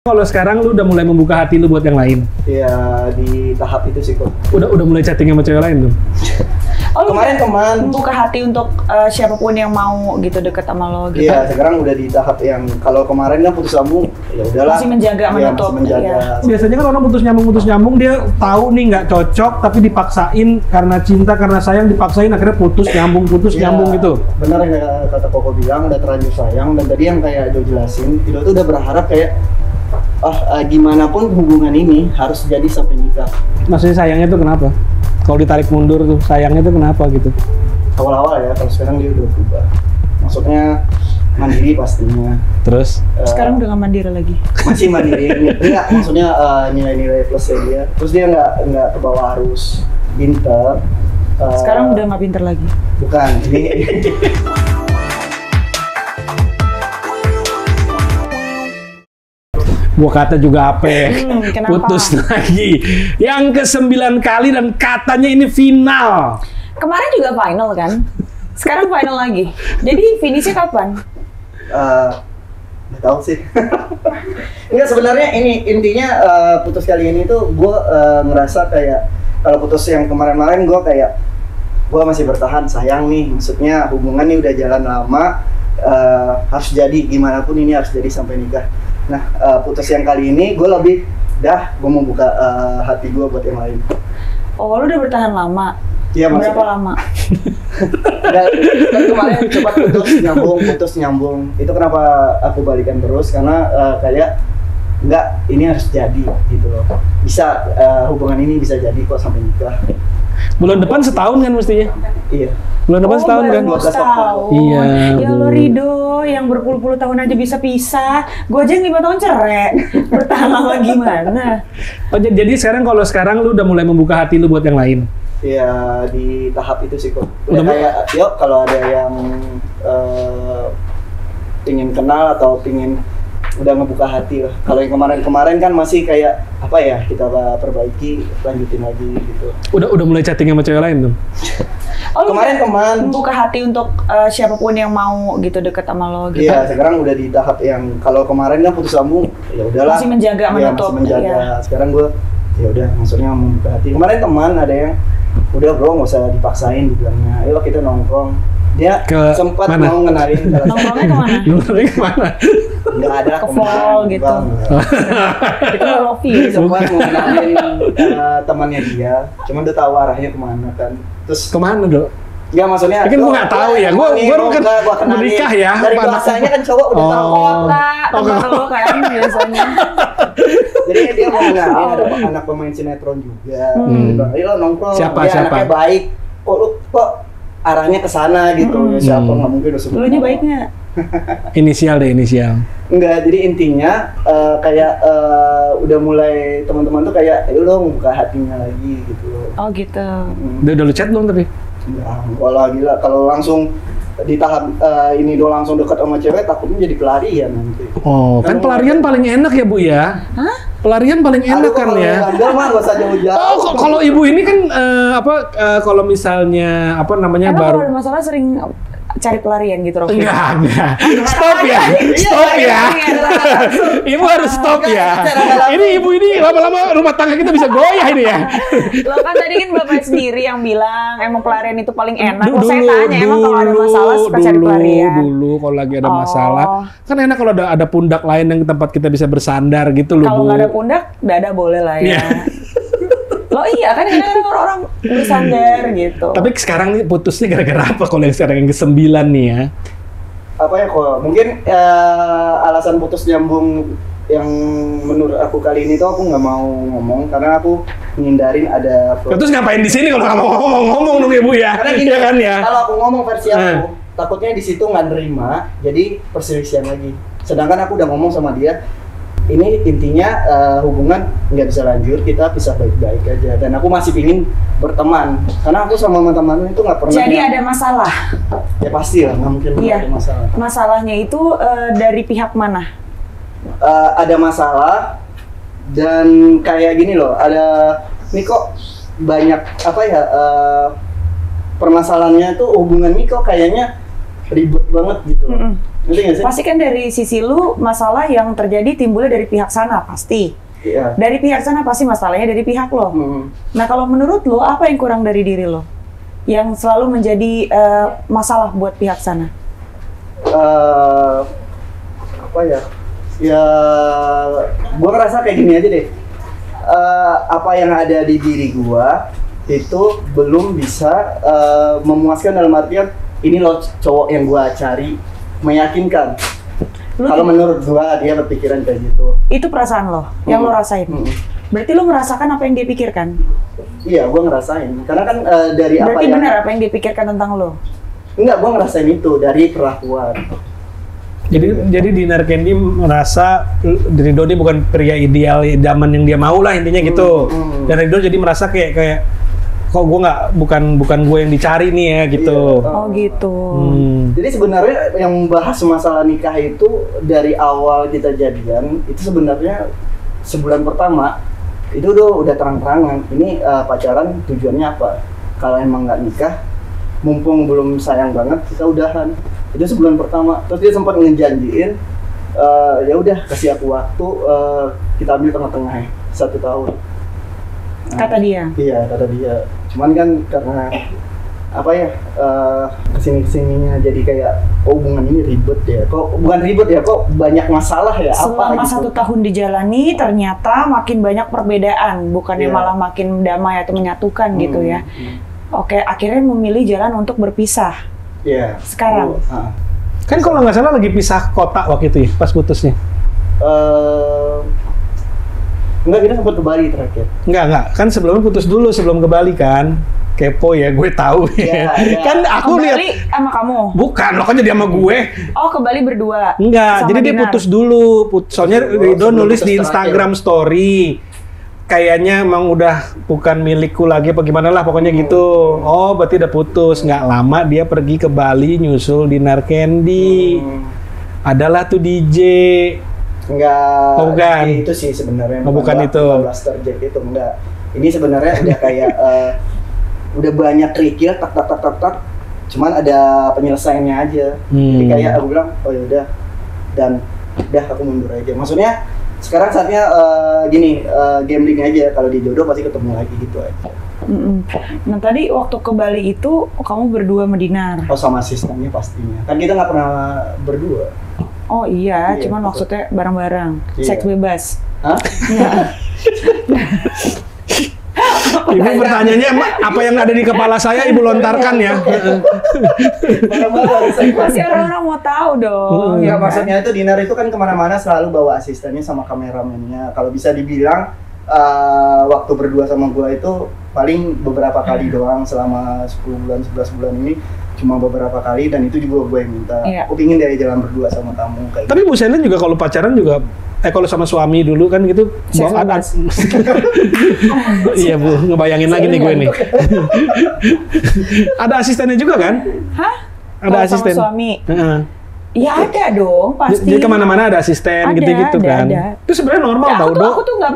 Kalau sekarang lu udah mulai membuka hati lu buat yang lain? Ya di tahap itu sih kok. Udah mulai chatting sama cewek lain tuh? Oh, kemarin teman membuka hati untuk siapapun yang mau gitu deket sama lo gitu. Iya, sekarang udah di tahap yang kalau kemarin kan putus sambung, ya udahlah. Masih menjaga, menutup. Masih menjaga. Iya. Biasanya kan orang putus nyambung dia tahu nih nggak cocok tapi dipaksain karena cinta karena sayang dipaksain akhirnya putus nyambung gitu. Benar yang kata Koko bilang, udah terlanjur sayang. Dan tadi yang kayak Edo jelasin, Edo tuh udah berharap kayak gimana pun hubungan ini harus jadi sampai nikah. Maksudnya sayangnya tuh kenapa? Kalau ditarik mundur tuh sayangnya tuh kenapa gitu? Awal-awal ya, kalau sekarang dia udah berubah. Maksudnya mandiri pastinya. Terus? Sekarang udah nggak mandiri lagi? Masih mandiri. Enggak, maksudnya nilai-nilai plusnya dia. Terus dia nggak kebawa harus pinter. Sekarang udah nggak pinter lagi? Bukan, ini Gua kata juga apa ya? Kenapa? Putus lagi. Yang ke-9 kali dan katanya ini final. Kemarin juga final kan? Sekarang final lagi. Jadi finishnya kapan? nggak tahu sih. Enggak, sebenarnya ini intinya putus kali ini tuh gue ngerasa kayak kalau putus yang kemarin-kemarin gue kayak gue masih bertahan, sayang nih, maksudnya hubungan nih udah jalan lama, harus jadi gimana pun ini harus jadi sampai nikah. Nah, putus yang kali ini gue lebih gue mau buka hati gue buat yang lain. Oh, lu udah bertahan lama? Iya, maksudnya. Berapa lama? Dan kemarin coba putus nyambung. Itu kenapa aku balikan terus, karena kayak enggak, ini harus jadi gitu loh. Bisa, hubungan ini bisa jadi kok sampai nikah. Bulan depan setahun kan mestinya? Iya. Bulan depan setahun kan? 12 tahun. Iya. Ya lo Rido, yang berpuluh-puluh tahun aja bisa pisah. Gue aja yang 5 tahun cerai. Bertahan lama gimana? Oh, jadi sekarang lu udah mulai membuka hati lu buat yang lain? Iya, di tahap itu sih kok. Udah Kayak, yuk kalau ada yang pingin kenal atau pingin udah ngebuka hati lah. Kalau yang kemarin kan masih kayak apa ya, kita perbaiki, lanjutin lagi gitu. Udah mulai chatting sama cewek lain tuh? Oh, kemarin teman membuka hati untuk siapapun yang mau gitu deket sama lo gitu. Iya, sekarang udah di tahap yang kalau kemarin kan putus sambung, ya udahlah. Masih menjaga, menutup. Masih menjaga. Iya. Sekarang gue ya udah, maksudnya membuka hati. Kemarin teman ada yang udah bro, nggak usah dipaksain, dibilangnya ayo kita nongkrong. Dia sempat mau ngenalin. Nongkrongnya kemana? Nongkrongnya kemana? Nggak ada, ke mall gitu. Itu Lofi. Sempat mau ngenalin temannya dia, cuma udah tahu arahnya kemana kan. Terus kemana dok? Enggak, maksudnya kan gue nggak tahu ya, gue kan menikah ya. Dari bahasanya kan cowok udah tahu kota, teman lo kan biasanya. Jadi dia mau ngenalin ada anak pemain sinetron juga. Ayo lo nongkrong. Siapa? Anaknya baik. Kok arahnya ke sana gitu. Siapa, nggak mungkin udah sebut. Dulunya baik nggak? Inisial. Enggak, jadi intinya kayak udah mulai teman-teman tuh kayak ayo lo buka hatinya lagi gitu loh. Oh gitu. Udah lu chat belum tapi? Enggak lah, gila. Kalau langsung di tahap ini langsung dekat sama cewek, takutnya jadi pelarian nanti. Oh, kan pelarian paling enak ya Bu ya? Hah? Pelarian paling enak kan ya? Enggak mah, nggak usah jauh-jauh. Oh, kalau ibu ini kan kalau misalnya apa namanya Emang baru kalau ada masalah sering cari pelarian gitu, Rofi? Enggak. Stop ya. Ibu harus stop ya. Ini ibu ini lama-lama rumah tangga kita bisa goyah ini ya. Lo kan tadi kan Bapak sendiri yang bilang emang pelarian itu paling enak. Mau saya tanya, emang kalau ada masalah suka cari pelarian? Dulu kalau lagi ada masalah, kan enak kalau ada pundak lain yang tempat kita bisa bersandar gitu loh Bu. Kalau nggak ada pundak, dada boleh lah ya. Lo iya kan kadang-kadang orang bersandar gitu. Tapi sekarang nih putusnya gara-gara apa kalau yang sekarang yang ke-9 nih ya? Apa ya kok? Mungkin alasan putus nyambung yang menurut aku kali ini tuh aku nggak mau ngomong karena aku menghindarin ada. Terus ngapain di sini kalau nggak mau ngomong dong ya Bu ya? Karena gini ya kan ya. Kalau aku ngomong versi aku, takutnya di situ nggak nerima, jadi perselisihan lagi. Sedangkan aku udah ngomong sama dia. Ini intinya hubungan nggak bisa lanjut, kita bisa baik-baik aja. Dan aku masih pingin berteman, karena aku sama teman-teman itu nggak pernah. Jadi ada masalah? Ya pasti lah, nggak mungkin Iya. ada masalah. Masalahnya itu dari pihak mana? Ada masalah dan kayak gini loh, ada nih kok banyak apa ya permasalahannya tuh hubungan nih kok kayaknya ribet banget gitu. Ngerti nggak sih? Pasti kan dari sisi lu masalah yang terjadi timbulnya dari pihak sana pasti. Iya. Dari pihak sana pasti masalahnya dari pihak lo. Nah kalau menurut lo apa yang kurang dari diri lo? Yang selalu menjadi masalah buat pihak sana? Apa ya? Ya, gua ngerasa kayak gini aja deh. Apa yang ada di diri gua itu belum bisa memuaskan dalam artian ini loh cowok yang gua cari, meyakinkan. Kalau menurut gua dia berpikiran kayak gitu. Itu perasaan lo, yang lo rasain. Berarti lo merasakan apa yang dia pikirkan? Iya, gua ngerasain. Karena kan dari Berarti apa yang benar apa yang dia pikirkan tentang lo? enggak, gua ngerasain itu dari perlakuan. Jadi Dinar Candy merasa Ridho ini bukan pria ideal zaman yang dia mau lah intinya gitu. Dan Ridho jadi merasa kayak kok gue nggak bukan gue yang dicari nih ya gitu. Iya. Oh gitu. Jadi sebenarnya yang membahas masalah nikah itu dari awal kita jadian itu sebenarnya sebulan pertama itu udah terang-terangan ini pacaran tujuannya apa. Kalau emang nggak nikah, mumpung belum sayang banget kita udahan. Itu sebulan pertama. Terus dia sempat ngejanjiin ya udah kasih aku waktu kita ambil tengah-tengah 1 tahun. Kata dia. Iya, kata dia. Cuman kan karena apa ya kesininya jadi kayak hubungan ini ribet ya. Kok bukan ribet ya? Kok banyak masalah ya? Selama apa 1 gitu? tahun dijalani ternyata makin banyak perbedaan, bukannya Iya. malah makin damai atau menyatukan gitu ya. Oke, akhirnya memilih jalan untuk berpisah. Iya. Sekarang? Kan kalau nggak salah lagi pisah kota waktu itu ya, pas putusnya. Enggak, kita sempat ke Bali terakhir. Enggak. Kan sebelumnya putus dulu sebelum ke Bali kan. Kepo ya, gue tahu ya. Iya. Kan aku lihat. Kembali sama kamu? Bukan, lo kan jadi sama gue. Oh, ke Bali berdua? Enggak, Sama jadi dia Dinar? putus dulu. Soalnya Ridho sebelum nulis putus di terakhir. Instagram story. Kayaknya emang udah bukan milikku lagi apa gimana lah pokoknya gitu. Oh, berarti udah putus. Nggak lama dia pergi ke Bali nyusul Dinar Candy. Adalah tuh DJ. Enggak. Oh, bukan. Itu sih sebenarnya. Oh, bukan itu. Blaster Jack itu enggak. Ini sebenarnya udah kayak udah banyak kerikil tak. Cuman ada penyelesaiannya aja. Jadi kayak aku bilang, oh yaudah, dan udah aku mundur aja. Maksudnya sekarang saatnya gini, gambling aja. Kalau di jodoh pasti ketemu lagi gitu aja. Nah tadi waktu ke Bali itu kamu berdua sama Dinar? Oh, sama asistennya pastinya. Kan kita nggak pernah berdua. Oh iya, Iya, cuman betul. maksudnya bareng-bareng, Iya. seks bebas. Hah? Ibu pertanyaannya apa yang ada di kepala saya ibu lontarkan ya. Bareng-bareng. Pasti orang-orang mau tahu dong. Ya, ya kan? maksudnya itu Dinar itu kan kemana-mana selalu bawa asistennya sama kameramennya. Kalau bisa dibilang waktu berdua sama gua itu paling beberapa kali doang selama 10 bulan, 11 bulan ini cuma beberapa kali dan itu juga gue yang minta. Iya. Aku pingin dari jalan berdua sama kamu kayak Tapi Bu Selen juga kalau pacaran juga kalau sama suami dulu kan gitu Seks ada bebas. Iya Bu, ngebayangin lagi nih gue nih. Ada asistennya juga kan? Hah? Ada Kalau asisten. sama suami? Heeh. Ya ada dong, pasti. Jadi kemana-mana ada asisten Ada, gitu-gitu kan. ada. Itu sebenarnya normal Ya, tau aku tuh nggak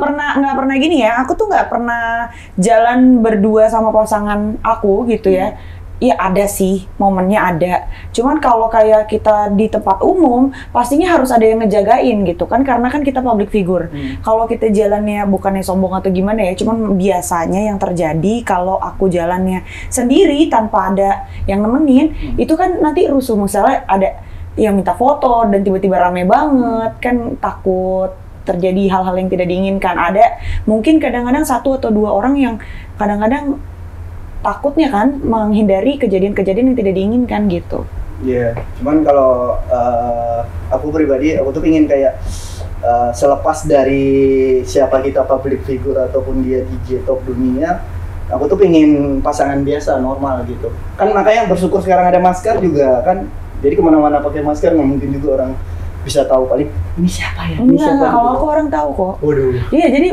pernah gini ya. Aku tuh nggak pernah jalan berdua sama pasangan aku gitu ya. Iya ada sih, momennya ada. Cuman kalau kayak kita di tempat umum, pastinya harus ada yang ngejagain gitu kan, karena kan kita public figure. Kalau kita jalannya bukannya sombong atau gimana ya, cuman biasanya yang terjadi kalau aku jalannya sendiri tanpa ada yang nemenin, itu kan nanti rusuh. Misalnya ada yang minta foto dan tiba-tiba rame banget, kan takut terjadi hal-hal yang tidak diinginkan. Ada mungkin kadang-kadang 1 atau 2 orang yang kadang-kadang takutnya kan menghindari kejadian-kejadian yang tidak diinginkan gitu. Iya, cuman kalau aku pribadi, aku tuh pingin kayak selepas dari siapa kita public figure ataupun dia DJ top dunia, aku tuh pingin pasangan biasa, normal gitu. Kan makanya bersyukur sekarang ada masker juga kan, jadi kemana-mana pakai masker nggak mungkin juga orang bisa tahu paling ini siapa ya? Ini siapa? Enggak, kalau gitu. aku orang tahu kok. Waduh. Iya, jadi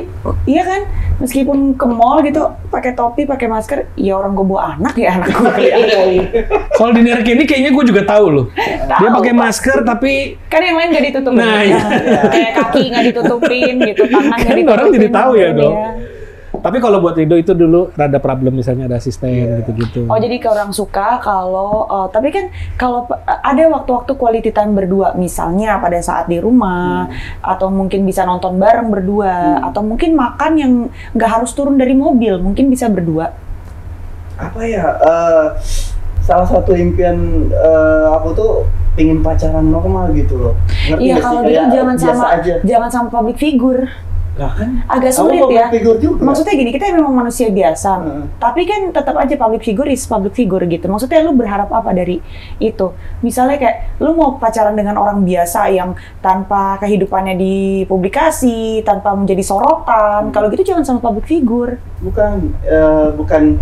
iya kan, meskipun ke mall gitu pakai topi, pakai masker, ya orang gue bawa anak ya anak gue kelihatan. Kalau di Dinar Candy kayaknya gue juga tahu loh. Dia Tahu, pakai Pak. masker tapi Kan yang lain nggak ditutupin. Nah, iya. Kayak kaki nggak ditutupin gitu, tangan nggak Kan ditutupin. orang jadi tahu ya, Iya. dong. Tapi kalau buat Rido itu dulu rada problem misalnya ada asisten Iya. gitu-gitu. Oh jadi orang suka kalau tapi kan kalau ada waktu-waktu quality time berdua misalnya pada saat di rumah atau mungkin bisa nonton bareng berdua atau mungkin makan yang nggak harus turun dari mobil mungkin bisa berdua. Apa ya? Salah satu impian aku tuh pingin pacaran normal gitu loh. Ngerti Iya nggak sih? kalau gitu Kayak biasa jangan sama public figure. Lah kan? Agak Kamu sulit public ya. figure juga. Maksudnya gini, kita memang manusia biasa, tapi kan tetap aja public figure is public figure gitu. Maksudnya lu berharap apa dari itu? Misalnya kayak lu mau pacaran dengan orang biasa yang tanpa kehidupannya dipublikasi, tanpa menjadi sorotan. Kalau gitu jangan sama public figure. Bukan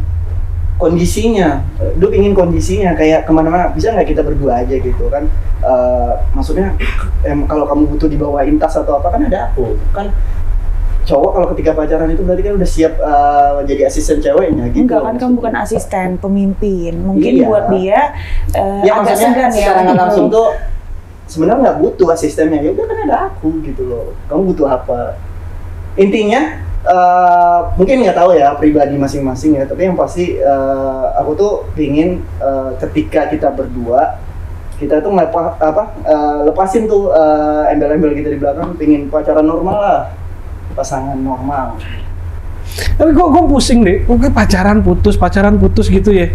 kondisinya. Lu pingin kondisinya kayak kemana-mana. Bisa nggak kita berdua aja gitu kan? Maksudnya kalau kamu butuh dibawain tas atau apa kan ada aku kan. Cowok kalau ketika pacaran itu berarti kan udah siap jadi asisten ceweknya gitu. Enggak kan, kamu bukan asisten, pemimpin. Mungkin Iya. buat dia Ya agak maksudnya segan ya. secara nggak langsung tuh sebenarnya nggak butuh asistennya. Ya udah kan ada aku gitu loh. Kamu butuh apa? Intinya mungkin nggak tahu ya pribadi masing-masing ya. Tapi yang pasti aku tuh pingin ketika kita berdua kita tuh lepasin tuh embel-embel kita di belakang. Pingin pacaran normal lah. Pasangan normal. Tapi gue pusing deh, kok pacaran putus gitu ya.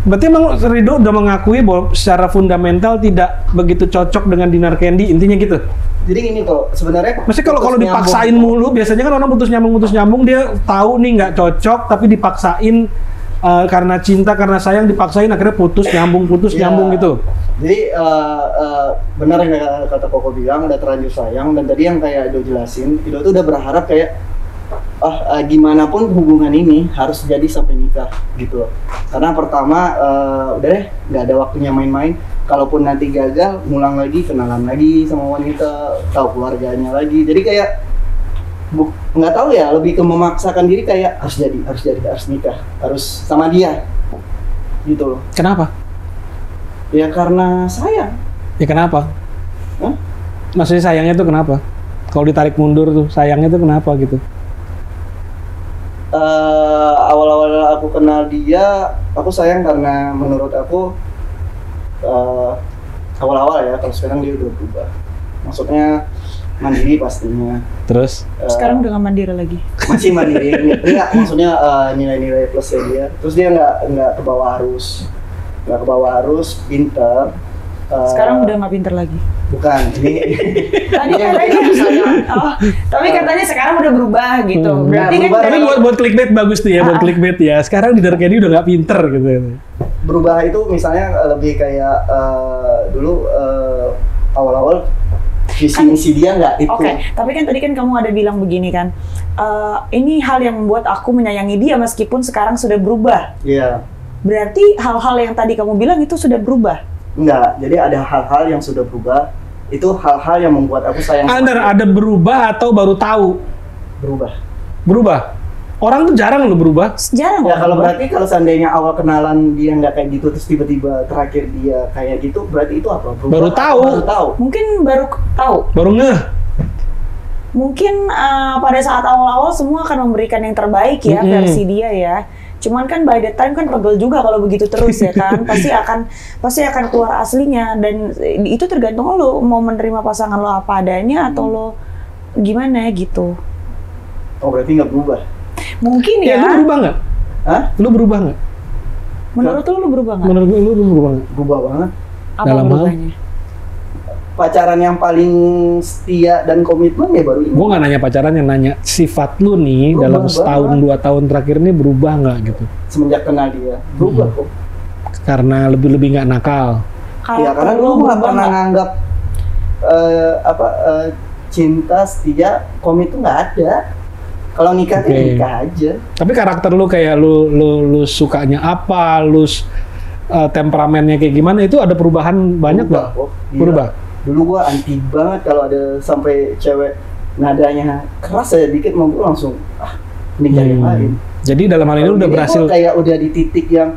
Berarti emang Rido udah mengakui bahwa secara fundamental tidak begitu cocok dengan Dinar Candy, intinya gitu. Jadi gini kok, sebenarnya Maksudnya kalau putus dipaksain nyambung. mulu, biasanya kan orang putus nyambung dia tahu nih nggak cocok, tapi dipaksain karena cinta, karena sayang dipaksain akhirnya putus nyambung Iya. gitu. Jadi benar yang kayak kata Koko bilang, udah terlanjur sayang. Dan tadi yang kayak Edo jelasin, Edo tuh udah berharap kayak gimana pun hubungan ini harus jadi sampai nikah gitu loh. Karena pertama udah deh nggak ada waktunya main-main. Kalaupun nanti gagal, ngulang lagi, kenalan lagi sama wanita, tahu keluarganya lagi. Jadi kayak nggak tahu ya, lebih ke memaksakan diri kayak harus nikah, harus sama dia gitu loh. Kenapa? Ya karena sayang. Ya kenapa? Hah? Maksudnya sayangnya tuh kenapa? Kalau ditarik mundur tuh sayangnya tuh kenapa gitu? Awal-awal aku kenal dia, aku sayang karena menurut aku awal-awal ya, kalau sekarang dia udah berubah. Maksudnya mandiri pastinya. Terus? Sekarang udah nggak mandiri lagi. Masih mandiri, enggak maksudnya nilai-nilai plusnya dia. Terus dia nggak ke bawah arus, pinter. Sekarang udah nggak pinter lagi. Bukan, ini Tadi tapi katanya sekarang udah berubah gitu. Berarti kan berubah. Tapi buat clickbait bagus tuh ya, buat clickbait ya. Sekarang Dinar Candy udah nggak pinter gitu. berubah itu misalnya lebih kayak dulu awal-awal visi misi dia nggak itu. Oke, tapi kan tadi kan kamu ada bilang begini kan, ini hal yang membuat aku menyayangi dia meskipun sekarang sudah berubah. Iya. Berarti hal-hal yang tadi kamu bilang itu sudah berubah. Enggak, jadi ada hal-hal yang sudah berubah. Itu hal-hal yang membuat aku sayang sama dia. Ada berubah atau baru tahu? Berubah. Orang tuh jarang loh berubah. Jarang Ya loh kalau berubah. berarti kalau seandainya awal kenalan dia nggak kayak gitu terus tiba-tiba terakhir dia kayak gitu, berarti itu apa? Berubah Baru atau tahu. Baru tahu. Mungkin baru tahu. Baru ngeh. Mungkin pada saat awal-awal semua akan memberikan yang terbaik ya versi dia ya. Cuman kan by the time kan pegel juga kalau begitu terus ya kan. pasti akan keluar aslinya dan itu tergantung lo mau menerima pasangan lo apa adanya atau lo gimana gitu. Oh berarti nggak berubah? Mungkin Ya, ya. lu berubah nggak? Hah? Lu berubah nggak? Menurut lo berubah nggak? Menurut lu berubah nggak? Berubah banget. Apa dalam hal? berubahnya? Pacaran yang paling setia dan komitmen ya baru ini. Gue nggak nanya pacaran, yang nanya sifat lu nih Berubah dalam banget. setahun 2 tahun terakhir ini berubah nggak gitu? Semenjak kenal dia berubah kok. Karena lebih nggak nakal. Ya karena lo lu nggak berubah pernah nggak? nganggap cinta, setia, komit tuh nggak ada. Kalau nikah tuh Oke. nikah aja. Tapi karakter lu kayak lu sukanya apa, temperamennya kayak gimana, itu ada perubahan banyak Berubah nggak? kok. Gila. Berubah. Dulu gua anti banget kalau ada sampai cewek nadanya keras aja dikit mau gua langsung mending cari yang lain. Jadi dalam hal ini Kalau udah gini berhasil. gua kayak udah di titik yang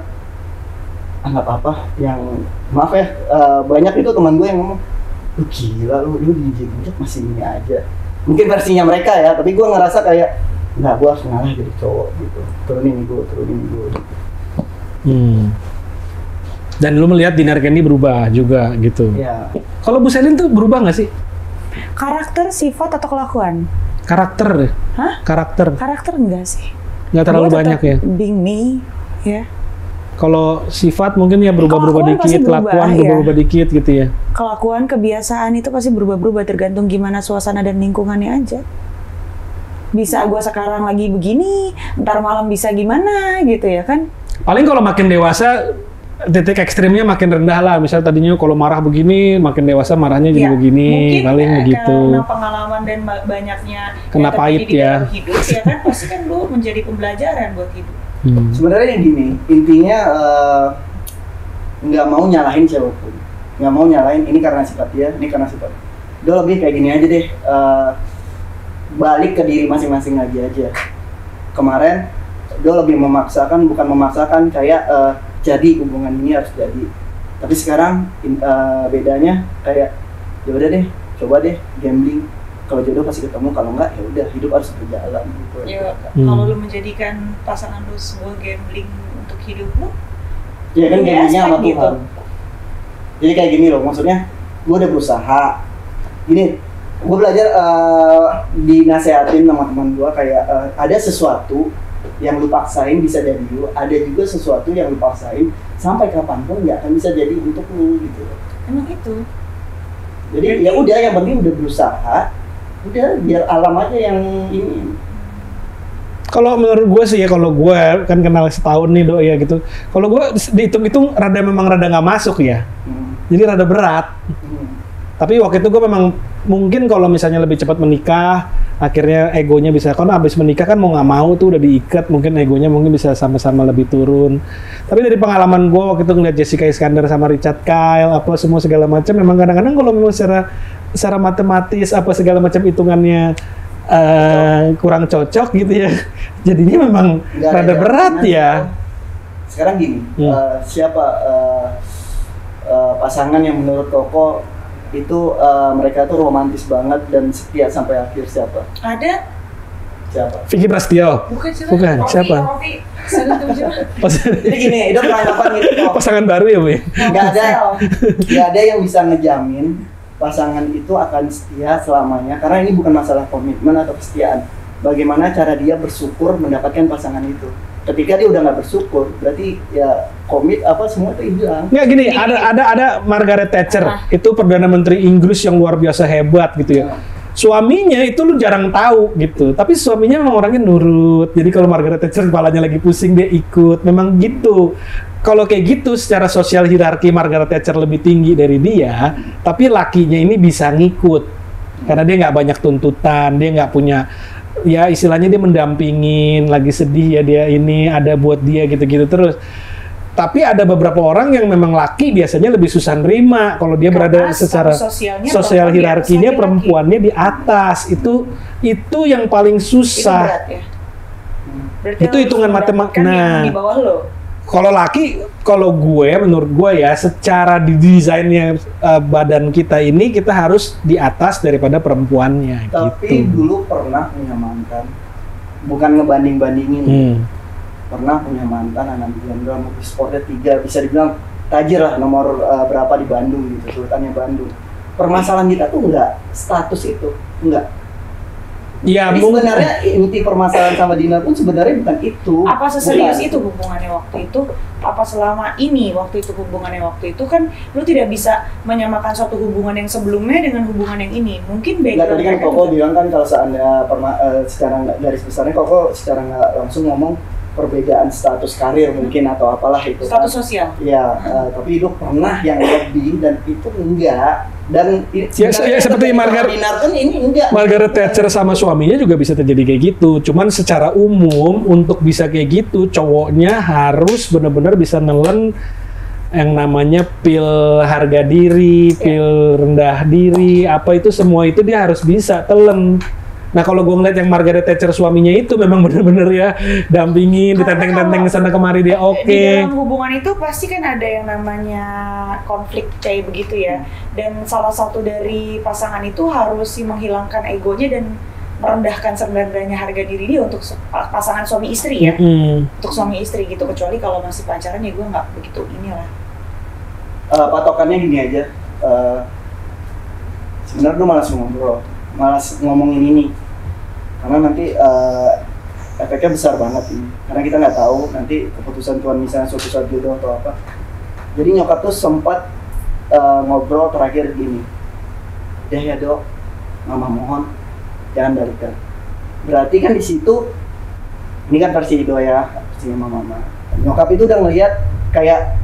nggak apa-apa, yang maaf ya banyak itu teman gue yang ngomong, lu gila lu dijinjak masih ini aja. Mungkin versinya mereka ya, tapi gue ngerasa kayak nggak, gue harus ngalah jadi cowok gitu, turunin ego. Dan lu melihat Dinar Candy berubah juga gitu. Ya. Kalau Bu Selin tuh berubah nggak sih? Karakter, sifat atau kelakuan? Karakter deh. Hah? Karakter. Karakter enggak sih. Nggak terlalu Gua banyak tetap ya. Being me, ya. Kalau sifat mungkin ya berubah-berubah Kelakuan pasti dikit, berubah, kelakuan ya. berubah-berubah dikit gitu ya. Kelakuan, kebiasaan itu pasti berubah-berubah tergantung gimana suasana dan lingkungannya aja. Bisa gua sekarang lagi begini, ntar malam bisa gimana gitu ya kan? Paling kalau makin dewasa titik ekstrimnya makin rendah lah. Misalnya tadinya kalau marah begini, makin dewasa marahnya jadi Ya, begini, mungkin paling begitu. karena pengalaman dan banyaknya Kena yang pahit terjadi di ya. dalam hidup ya kan, pasti kan lu menjadi pembelajaran buat hidup. Sebenarnya yang gini, intinya nggak mau nyalahin siapapun, nggak mau nyalahin ini karena sifat dia, ini karena sifat. Udah lebih kayak gini aja deh, balik ke diri masing-masing lagi aja. Kemarin udah lebih memaksakan, bukan memaksakan kayak jadi hubungan ini harus jadi. Tapi sekarang bedanya kayak ya udah deh, coba deh gambling. Kalau jodoh pasti ketemu, kalau enggak ya udah, hidup harus berjalan gitu. Ya, kalau lu menjadikan pasangan lu sebuah gambling untuk hidup lu, Ya kan Punya gamblingnya sama aspek gitu. Tuhan. Jadi kayak gini loh, maksudnya gue udah berusaha. Gini, gue belajar dinasehatin sama teman gue kayak ada sesuatu yang lu paksain bisa jadi lu, ada juga sesuatu yang lu paksain sampai kapanpun nggak akan bisa jadi untuk lu gitu. emang itu. Jadi ya udah, yang penting udah berusaha, udah biar alam aja yang ini. Kalau menurut gue sih ya, kalau gue kan kenal setahun nih Dok ya gitu. Kalau gue dihitung-hitung memang rada nggak masuk ya. Jadi rada berat. Tapi waktu itu gue memang mungkin kalau misalnya lebih cepat menikah, akhirnya egonya bisa, karena abis menikah kan mau nggak mau tuh udah diikat, mungkin egonya mungkin bisa sama-sama lebih turun. Tapi dari pengalaman gue waktu itu ngeliat Jessica Iskandar sama Richard Kyle, apa semua segala macam, memang kadang-kadang kalau memang secara matematis apa segala macam hitungannya kurang cocok gitu ya, jadinya memang rada berat ya. Sekarang gini, siapa pasangan yang menurut Koko itu mereka tuh romantis banget dan setia sampai akhir, siapa? Ada? Siapa? Vicky Prasetyo. Bukan, siapa? Jadi gini, itu peranggapan gitu. Pasangan baru ya, Bu? Nggak ada yang bisa ngejamin pasangan itu akan setia selamanya, karena ini bukan masalah komitmen atau kesetiaan. Bagaimana cara dia bersyukur mendapatkan pasangan itu. Ketika dia udah nggak bersyukur, berarti ya komit apa semua itu hilang. Nggak gini, ada Margaret Thatcher, itu Perdana Menteri Inggris yang luar biasa hebat gitu ya. Suaminya itu lu jarang tahu gitu, tapi suaminya memang orangnya nurut. Jadi kalau Margaret Thatcher kepalanya lagi pusing dia ikut, memang gitu. Kalau kayak gitu secara sosial hierarki Margaret Thatcher lebih tinggi dari dia, tapi lakinya ini bisa ngikut karena dia nggak banyak tuntutan, dia nggak punya, ya istilahnya dia mendampingin, lagi sedih ya dia ini ada buat dia gitu-gitu terus. Tapi ada beberapa orang yang memang laki biasanya lebih susah nerima kalau dia berada secara sosial hierarkinya perempuannya di atas. Itu yang paling susah. Itu berat ya? Itu hitungan matematika. Nah, di bawah lo. Kalau laki, kalau gue, menurut gue ya, secara di desainnya badan kita ini, kita harus di atas daripada perempuannya. Tapi gitu. dulu pernah punya mantan, bukan ngebanding-bandingin. Pernah punya mantan anak bilang mobil sportnya 3, bisa dibilang tajir lah, nomor berapa di Bandung gitu, sultannya Bandung. Permasalahan kita tuh enggak status itu, enggak. Ya, jadi sebenarnya inti permasalahan sama Dinar pun sebenarnya bukan itu. Apa seserius itu hubungannya waktu itu? Apa selama ini waktu itu hubungannya waktu itu? Kan lu tidak bisa menyamakan suatu hubungan yang sebelumnya dengan hubungan yang ini. Mungkin beda. Tadi kan Koko bilang kan kalau seandainya secara garis besarnya Koko secara nggak langsung ngomong perbedaan status karir mungkin atau apalah itu. Status sosial. Ya, tapi itu pernah yang lebih dan itu enggak. Dan ya seperti Margaret Thatcher sama suaminya juga bisa terjadi kayak gitu. Cuman secara umum untuk bisa kayak gitu cowoknya harus benar-benar bisa nelen yang namanya pil harga diri, pil rendah diri, apa itu semua itu dia harus bisa telen. Nah kalau gue ngeliat yang Margaret Thatcher suaminya itu memang bener-bener ya dampingin, ditenteng-tenteng sana kemari dia oke. Di dalam hubungan itu pasti kan ada yang namanya konflik kayak begitu ya. Dan salah satu dari pasangan itu harus menghilangkan egonya dan merendahkan sebenarnya harga diri dia untuk pasangan suami istri ya. Untuk suami istri gitu, kecuali kalau masih pacaran ya gue nggak begitu inilah. Patokannya gini aja. Sebenarnya lu malas ngomongin ini, karena nanti efeknya besar banget ini. Karena kita nggak tahu nanti keputusan Tuhan, misalnya suatu saat jodoh atau apa. Jadi nyokap tuh sempat ngobrol terakhir gini, "Udah ya dok, mama mohon jangan balikan." Berarti kan di situ, ini kan versi Ido ya, versi mama. Nyokap itu udah ngelihat kayak,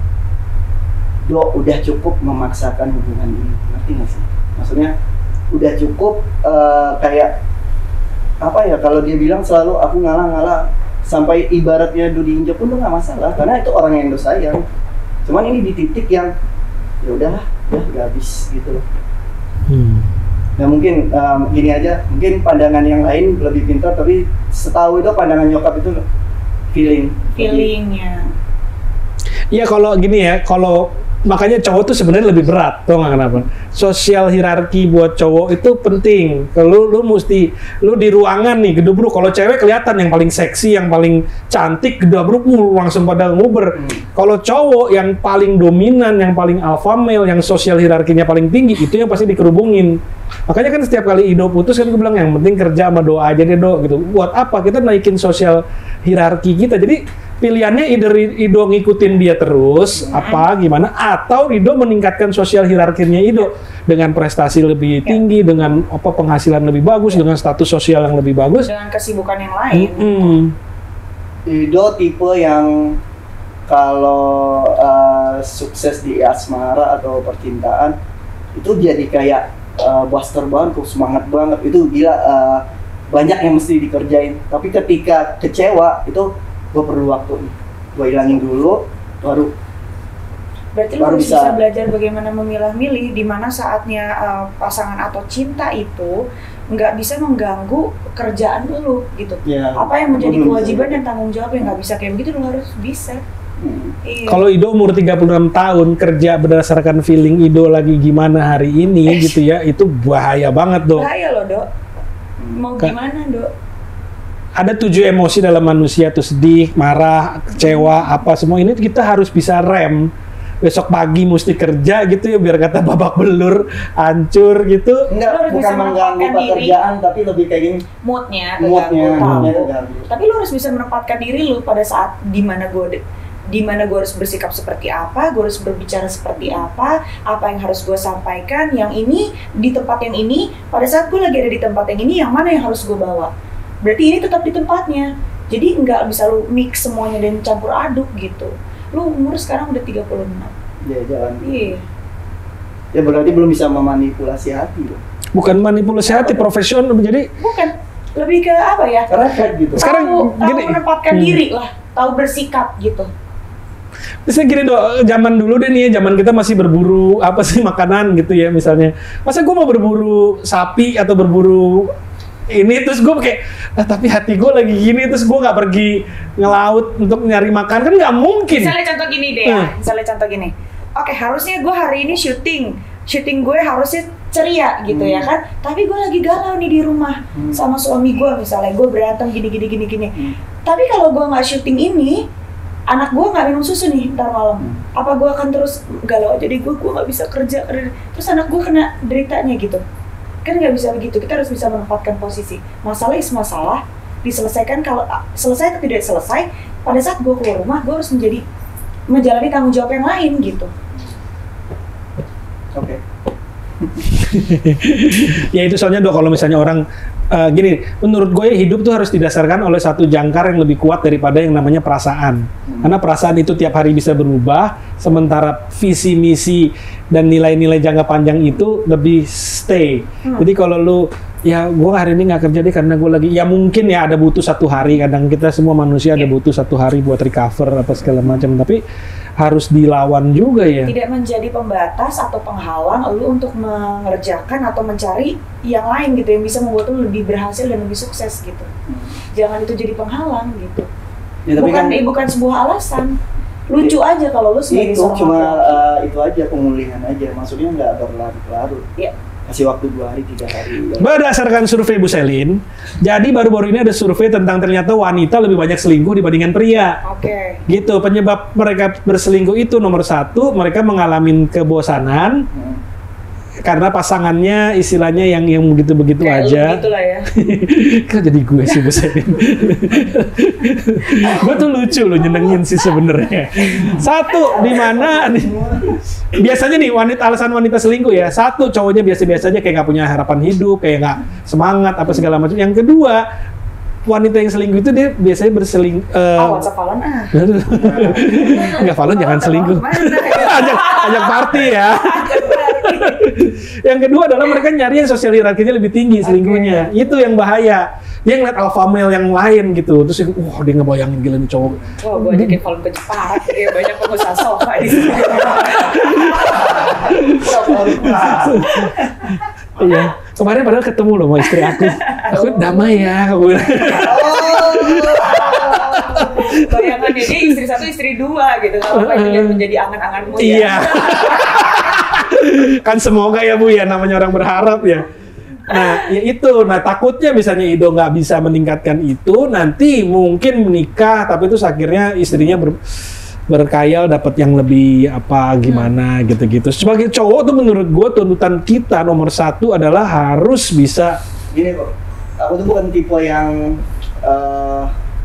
"Dok, udah cukup memaksakan hubungan ini." Ngerti nggak sih? Maksudnya udah cukup kayak apa ya, kalau dia bilang selalu aku ngalah sampai ibaratnya do diinjak pun tuh nggak masalah, karena itu orang yang do sayang. Cuman ini di titik yang ya udahlah, udah habis gitu loh. Nah mungkin gini aja, mungkin pandangan yang lain lebih pintar, tapi setahu itu pandangan nyokap itu feelingnya. Iya kalau gini ya, kalau makanya cowok tuh sebenarnya lebih berat, tau nggak kenapa? Sosial hierarki buat cowok itu penting. Kalau lu mesti, lu di ruangan nih gedebruk, kalau cewek kelihatan yang paling seksi, yang paling cantik, gedebruk langsung pada nguber. Kalau cowok yang paling dominan, yang paling alpha male, yang sosial hierarkinya paling tinggi, itu yang pasti dikerubungin. Makanya kan setiap kali Ido putus kan gue bilang yang penting kerja sama doa aja deh dok gitu. Buat apa? Kita naikin sosial hierarki kita. Jadi pilihannya Ido ngikutin dia terus apa gimana, atau Ido meningkatkan sosial hierarkinya Ido dengan prestasi lebih tinggi, dengan apa penghasilan lebih bagus, dengan status sosial yang lebih bagus, dengan kesibukan yang lain. Ido tipe yang kalau sukses di asmara atau percintaan itu jadi kayak buster banget, semangat banget, itu gila, banyak yang mesti dikerjain. Tapi ketika kecewa itu gue perlu waktu, gue hilangin dulu, baru berarti lu harus bisa belajar bagaimana memilah-milih di mana saatnya pasangan atau cinta itu nggak bisa mengganggu kerjaan lu gitu. Ya, apa yang menjadi kewajiban dan tanggung jawab yang nggak bisa kayak begitu, lu harus bisa. Iya. Kalau Ido umur 36 tahun kerja berdasarkan feeling Ido lagi gimana hari ini gitu ya, itu bahaya banget dok. Bahaya loh dok. Mau gimana dok? Ada 7 emosi dalam manusia tuh, sedih, marah, kecewa, apa semua ini kita harus bisa rem. Besok pagi mesti kerja gitu ya, biar kata babak belur, hancur gitu. Enggak, bukan mengganggu pekerjaan, tapi lebih kayak gini. Moodnya terganggu. Tapi lu harus bisa menempatkan diri lu pada saat dimana gue harus bersikap seperti apa, gue harus berbicara seperti apa yang harus gue sampaikan, yang ini di tempat yang ini, pada saat gue lagi ada di tempat yang ini, yang mana yang harus gue bawa. Berarti ini tetap di tempatnya. Jadi nggak bisa lu mix semuanya dan campur aduk gitu. Lu umur sekarang udah 36. Ya jalan. Iya. Ya berarti belum bisa memanipulasi hati loh. Bukan manipulasi hati, profesional jadi. Bukan. Lebih ke apa ya? Refleks gitu. Sekarang tahu menempatkan diri lah, tahu bersikap gitu. Misalnya gini dok, zaman dulu deh nih, zaman kita masih berburu apa sih makanan gitu ya misalnya. Masa gue mau berburu sapi atau berburu ini, terus gue kayak, tapi hati gue lagi gini, terus gue nggak pergi ngelaut untuk nyari makan, kan nggak mungkin. Misalnya contoh gini deh ya, misalnya contoh gini. Oke, harusnya gue hari ini syuting gue harusnya ceria gitu ya kan, tapi gue lagi galau nih di rumah sama suami gue, misalnya gue berantem gini. Tapi kalau gue nggak syuting ini, anak gue nggak minum susu nih ntar malam, apa gue akan terus galau aja deh, gue nggak bisa kerja, terus anak gue kena deritanya gitu. Kan nggak bisa begitu, kita harus bisa menempatkan posisi. Masalah is masalah, diselesaikan, kalau selesai atau tidak selesai, pada saat gue keluar rumah, gue harus menjalani tanggung jawab yang lain gitu. Oke. Ya itu soalnya dok, kalau misalnya orang gini, menurut gue hidup tuh harus didasarkan oleh satu jangkar yang lebih kuat daripada yang namanya perasaan. Karena perasaan itu tiap hari bisa berubah, sementara visi misi dan nilai-nilai jangka panjang itu lebih stay. Jadi kalau lu ya gue hari ini nggak kerja deh karena gue lagi, ya mungkin ya ada butuh 1 hari, kadang kita semua manusia ada butuh 1 hari buat recover apa segala macam, tapi harus dilawan juga ya. Tidak menjadi pembatas atau penghalang lu untuk mengerjakan atau mencari yang lain gitu, yang bisa membuat lu lebih berhasil dan lebih sukses gitu. Jangan itu jadi penghalang gitu. Ya, bukan sebuah alasan. Lucu aja kalau lu sebagai itu seorang cuma itu aja, pemulihan aja, maksudnya nggak berlarut-larut. Ya. kasih waktu 2 hari 3 hari. Berdasarkan survei Bu Selin, jadi baru-baru ini ada survei tentang ternyata wanita lebih banyak selingkuh dibandingkan pria. Oke. Gitu, penyebab mereka berselingkuh itu nomor 1, mereka mengalami kebosanan karena pasangannya istilahnya yang begitu-begitu Kayak aja. lu gitulah ya. Kok jadi gue sih Bu Selin? Gue tuh lucu loh, nyenengin sih sebenarnya. Satu, di mana biasanya nih alasan wanita selingkuh ya. Satu, cowoknya biasa-biasa aja, kayak nggak punya harapan hidup, kayak nggak semangat apa segala macam. Yang kedua, wanita yang selingkuh itu dia biasanya WhatsApp Valen Enggak, Valen jangan selingkuh. Ajak party ya. Yang kedua adalah mereka nyari yang sosial hierarkinya lebih tinggi selingkuhnya. Itu yang bahaya. Dia ngeliat alpha male yang lain gitu. Terus dia ngebayangin gila nih cowok. Wah, gue ajakin Valen ke Jepara. Kayak banyak pengusaha sofa di sini. Iya. Kemarin padahal ketemu loh sama istri aku. Aku damai ya, aku bilang. Bayangannya dia istri 1, istri 2 gitu. Kalau pengen menjadi angan-anganmu ya. Iya. Kan semoga ya Bu ya, namanya orang berharap ya. Nah, ya itu. Nah, takutnya misalnya Ido nggak bisa meningkatkan itu, nanti mungkin menikah, tapi itu akhirnya istrinya berkayal dapat yang lebih apa gimana gitu-gitu. Sebagai cowok tuh menurut gue tuntutan kita nomor 1 adalah harus bisa. Gini kok, aku tuh bukan tipe yang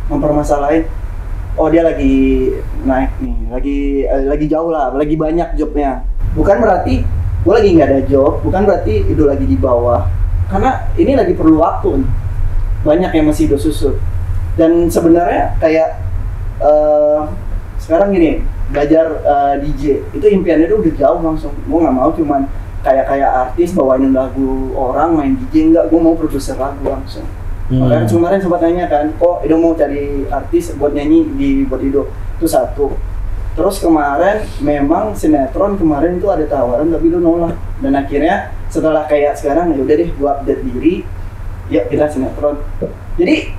mempermasalahin. Oh dia lagi naik nih, lagi jauh lah, lagi banyak jobnya. Bukan berarti gue lagi nggak ada job, bukan berarti Ido lagi di bawah. Karena ini lagi perlu waktu, banyak yang masih Ido susut. Dan sebenarnya kayak sekarang gini, belajar DJ itu impiannya tuh udah jauh langsung. Gue nggak mau cuman kayak artis bawain lagu orang main DJ, enggak, gue mau produser lagu langsung. Makanya kemarin sempat nanya kan, Ido mau cari artis buat nyanyi buat Ido. Itu satu. Terus kemarin memang sinetron kemarin itu ada tawaran tapi Ido nolak. Dan akhirnya setelah kayak sekarang ya udah deh gue update diri, ya kita sinetron. Jadi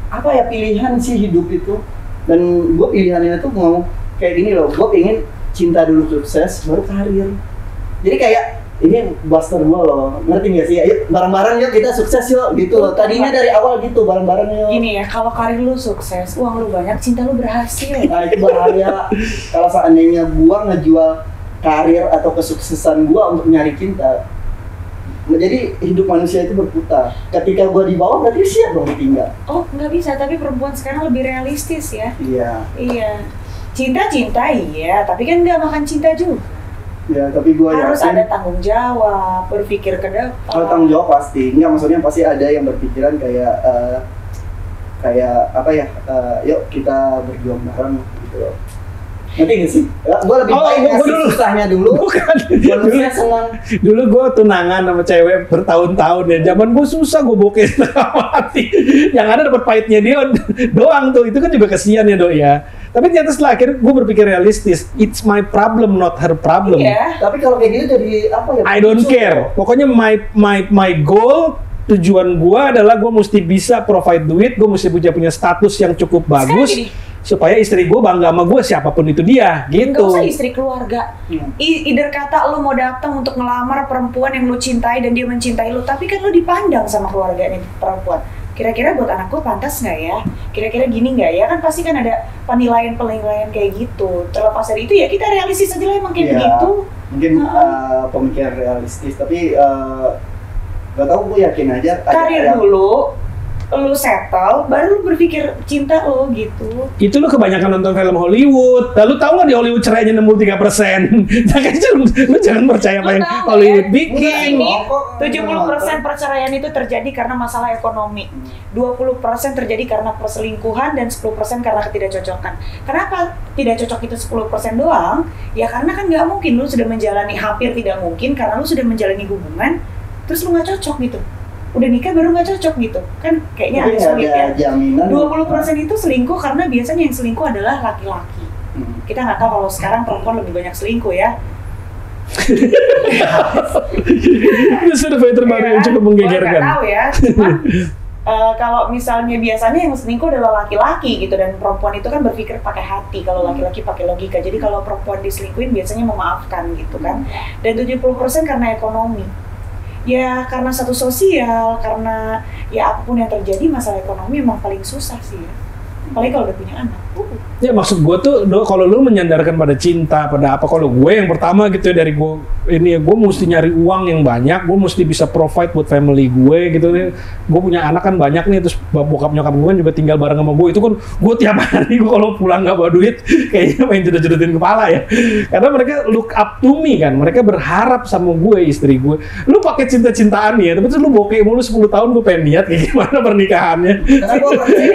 apa ya, pilihan sih hidup itu. Dan gue pilihannya tuh mau kayak gini loh, gue pengen cinta dulu sukses baru karir. Jadi kayak ini buster gue loh, ngerti gak sih? Ayo bareng-bareng yuk kita sukses yuk gitu loh. Tadinya dari awal gitu, bareng-bareng yuk. Gini ya, kalau karir lu sukses, uang lu banyak, cinta lu berhasil. Nah itu bahaya. Kalau seandainya gue ngejual karir atau kesuksesan gue untuk nyari cinta, jadi hidup manusia itu berputar. Ketika gue di bawah berarti siap dong ditinggal. Oh nggak bisa, tapi perempuan sekarang lebih realistis ya. Iya. Iya. Cinta iya, tapi kan nggak makan cinta juga. Ya, tapi gue harus yakin ada tanggung jawab, berpikir ke depan. kalau tanggung jawab pasti, enggak, maksudnya pasti ada yang berpikiran kayak apa ya, yuk kita berjuang bareng gitu loh. Ngerti gak sih? Gue lebih baik ngasih susahnya dulu. Bukan. Manusia senang. Dulu gue tunangan sama cewek bertahun-tahun ya. Zaman gue susah, gue bokeh mati. Yang ada dapat pahitnya dia doang tuh. Itu kan juga kesian ya Dok ya. Tapi ternyata setelah akhirnya gue berpikir realistis. It's my problem, not her problem. Iya. Tapi kalau kayak gitu jadi apa ya? I don't care. Pokoknya my goal, tujuan gue adalah gue mesti bisa provide duit, gue mesti punya status yang cukup bagus supaya istri gue bangga sama gue siapapun itu dia, gitu. Gak usah istri keluarga. Either kata lu mau datang untuk ngelamar perempuan yang lu cintai dan dia mencintai lu, tapi kan lu dipandang sama keluarga ini perempuan. Kira-kira buat anak gue pantas nggak ya? Kira-kira gini nggak ya? Kan pasti kan ada penilaian kayak gitu. Terlepas dari itu ya kita realistis aja lah emang kayak begitu. Mungkin pemikiran realistis, tapi gak tau, gue yakin aja karir dulu, lu settle, baru lu berpikir cinta lu gitu. Itu lu kebanyakan nonton film Hollywood. Lalu tahu nggak di Hollywood cerainya 63%? Lu jangan percaya apa yang Hollywood bikin. Ini 70% perceraian itu terjadi karena masalah ekonomi, 20% terjadi karena perselingkuhan, dan 10% karena ketidakcocokan. Kenapa tidak cocok itu 10% doang? Ya karena kan nggak mungkin lu sudah menjalani, hampir tidak mungkin karena lu sudah menjalani hubungan, terus lu nggak cocok gitu. Udah nikah baru nggak cocok gitu kan, kayaknya agak sulit ya. Jaminan 20% itu selingkuh karena biasanya yang selingkuh adalah laki-laki. Kita nggak tahu kalau sekarang perempuan lebih banyak selingkuh ya. Itu survei terbaru yang cukup menggegerkan. Nggak tahu ya, cuman kalau misalnya biasanya yang selingkuh adalah laki-laki gitu, dan perempuan itu kan berpikir pakai hati, kalau laki-laki pakai logika. Jadi kalau perempuan diselingkuhin biasanya memaafkan gitu kan. Dan 70% karena ekonomi. Ya karena satu sosial, karena ya apapun yang terjadi masalah ekonomi emang paling susah sih ya. Apalagi kalau udah punya anak. Ya maksud gue tuh, kalau lu menyandarkan pada cinta, pada apa, kalau gue yang pertama gitu ya dari gue ini, gue mesti nyari uang yang banyak, gue mesti bisa provide buat family gue gitu nih. Gue punya anak kan banyak nih, terus bokap nyokap gue kan juga tinggal bareng sama gue. Itu kan gue tiap hari gue kalau pulang nggak bawa duit, kayaknya main jedot-jedotin kepala ya. Karena mereka look up to me kan, mereka berharap sama gue, istri gue. Lu pakai cinta-cintaan ya, tapi terus lu bokeh mulu 10 tahun, gue pengen lihat kayak gimana pernikahannya.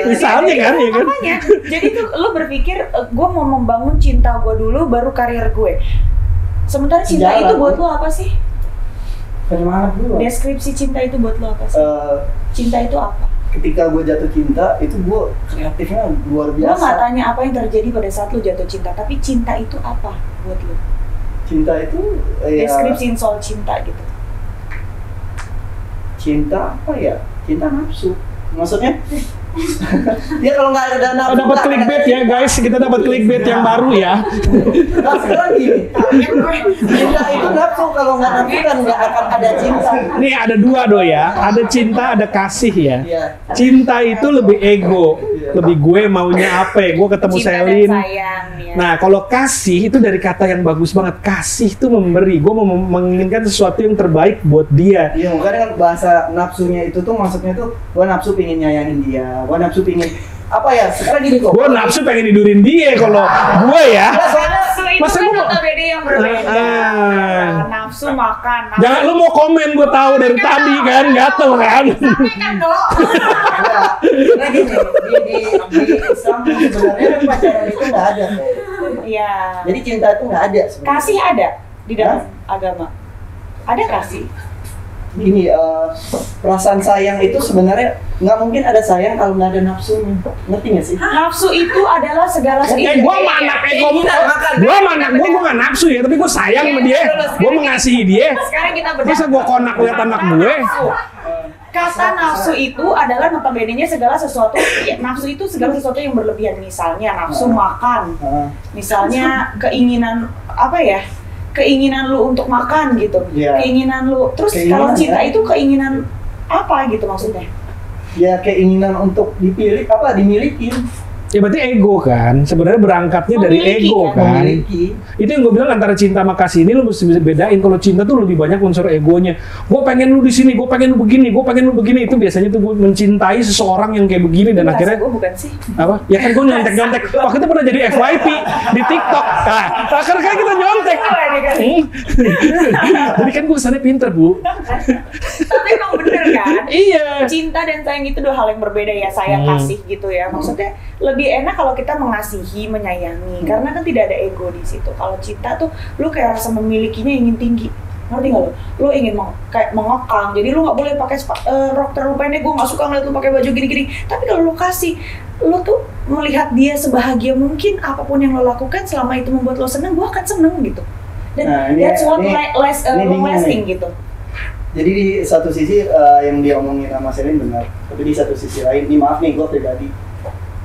Misalnya kan, ya kan. Makanya, jadi tuh lo berpikir gue mau membangun cinta gue dulu baru karir gue. Sementara cinta Jalan. itu buat lo apa sih? Penyemangat dulu. Deskripsi cinta itu buat lo apa sih? Cinta itu apa? Ketika gue jatuh cinta, itu gue kreatifnya luar Gue biasa. nggak tanya apa yang terjadi pada saat lo jatuh cinta, tapi cinta itu apa buat lo? Cinta itu ya, Deskripsiin soal cinta gitu. cinta apa ya? Cinta nafsu. Maksudnya ya kalau nggak ada nafsu. Dapat clickbait ya guys, kita dapat clickbait yang baru ya. Nah, sekarang gini, cinta itu nafsu, kalau nggak nafsu kan nggak akan ada cinta. Nih ada dua ya, ada cinta, ada kasih ya. Iya. Cinta itu lebih ego, lebih gue maunya apa ya, gue ketemu Cinta Selin. dan sayang ya. Nah kalau kasih itu dari kata yang bagus banget, kasih itu memberi, gue mau menginginkan sesuatu yang terbaik buat dia. Iya, makanya kan bahasa nafsunya itu tuh maksudnya tuh gua nafsu pingin nyayangin dia, gua nafsu pingin apa ya? Sekarang gini kok. Gue nafsu pengen tidurin dia kalau gue ya. Nafsu itu Masa kan gua- notabene yang berbeda. Nafsu makan. Nafsu Jangan lu mau komen, gue tahu dari tadi kan, gatel kan. sampaikan dong. Enggak. Karena gini, di Islam sebenarnya pacaran itu nggak ada. Iya. Jadi cinta itu nggak ada sebenarnya. Kasih ada di dalam agama. Ada kasih. Gini, perasaan sayang itu sebenarnya nggak mungkin ada sayang kalau nggak ada nafsunya. Ngerti nggak sih? Nafsu itu adalah segala sesuatu. Gue sama anak ego, gue sama anak gue nggak nafsu ya, tapi gue sayang sama dia, gue mengasihi dia. Sekarang kita Masa gue konak lihat anak gue? Kata nafsu itu adalah notabene-nya segala sesuatu. Ya, nafsu itu segala sesuatu yang berlebihan. Misalnya nafsu makan. Misalnya keinginan apa ya? Keinginan lu untuk makan gitu. Iya. Keinginan lu. Terus Keinginan, kalau cinta ya. itu keinginan apa gitu maksudnya? Ya keinginan untuk dipilih apa dimiliki. Ya berarti ego kan, sebenarnya berangkatnya dari Memiliki, ego kan? kan. Memiliki. Itu yang gue bilang antara cinta sama kasih ini lo mesti bisa bedain. Kalau cinta tuh lebih banyak unsur egonya. Gue pengen lu di sini, gue pengen lu begini, gue pengen lu begini. Itu biasanya tuh gue mencintai seseorang yang kayak begini dan akhirnya gue bukan sih. apa? Ya kan gue nyontek-nyontek. Waktu itu pernah jadi FYP di TikTok. Nah, akhirnya kan kita nyontek. Jadi kan gue kesannya pinter, Bu. Tapi emang bener kan? Iya. Cinta dan sayang itu dua hal yang berbeda ya, sayang kasih gitu ya. Maksudnya lebih enak kalau kita mengasihi, menyayangi, karena kan tidak ada ego di situ. Kalau cinta tuh lu kayak rasa memilikinya ingin tinggi. Ngerti nggak lu? Lu ingin kayak mengekang, jadi lu nggak boleh pakai rok terlalu pendek. Gue nggak suka ngeliat lu pakai baju gini-gini. Tapi kalau lu kasih, lu tuh melihat dia sebahagia mungkin, apapun yang lo lakukan selama itu membuat lo seneng, gue akan seneng gitu. Dan Nah, that's what ini long bingung lasting nih. gitu. Jadi di satu sisi yang dia omongin sama Selin benar, tapi di satu sisi lain, ini maaf nih gue pribadi,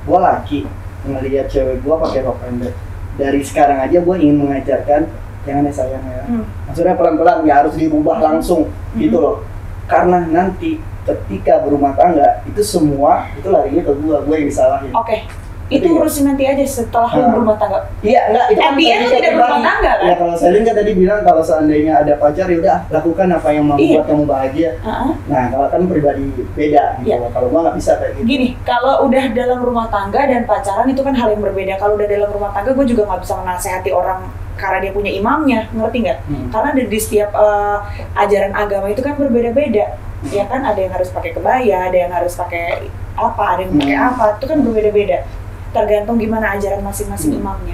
gue laki ngelihat cewek gue pakai rok pendek. Dari sekarang aja gue ingin mengajarkan jangan ya sayang ya. Maksudnya pelan-pelan, nggak harus dirubah langsung gitu loh. Karena nanti ketika berumah tangga itu semua itu larinya ke gue yang disalahin. Oke, itu Ngerti nggak? urusin nanti aja setelah lu berumah tangga. Iya, enggak itu At the end lu tadi tidak kata berumah Bang. tangga, kan? Ya kalau Selin kan tadi bilang kalau seandainya ada pacar ya udah lakukan apa yang membuat Iya. kamu bahagia. Nah, kalau kan pribadi beda gitu. Iya. Kalau gua nggak bisa kayak gitu. Gini, kalau udah dalam rumah tangga dan pacaran itu kan hal yang berbeda. Kalau udah dalam rumah tangga, gue juga nggak bisa menasehati orang karena dia punya imamnya, ngerti nggak? Karena di setiap ajaran agama itu kan berbeda-beda. Ya kan, ada yang harus pakai kebaya, ada yang harus pakai apa, ada yang pakai apa, itu kan berbeda-beda. Tergantung gimana ajaran masing-masing imamnya.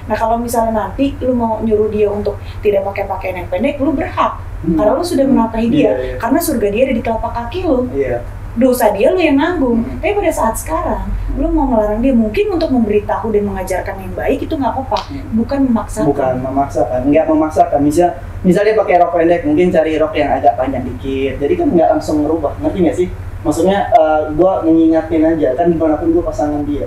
Nah kalau misalnya nanti lu mau nyuruh dia untuk tidak pakai pakaian yang pendek, lu berhak. Karena lu sudah menafkahi dia, Iya. karena surga dia ada di telapak kaki lu. Iya. Dosa dia lu yang nanggung. Tapi pada saat sekarang, lu mau melarang dia mungkin untuk memberitahu dan mengajarkan yang baik itu nggak apa-apa, bukan memaksakan. Bukan memaksakan, nggak memaksakan. Misalnya pakai rok pendek, mungkin cari rok yang agak panjang dikit. Jadi kan nggak langsung ngerubah, ngerti nggak sih? Maksudnya gua mengingatin aja, kan dimanapun gua pasangan dia.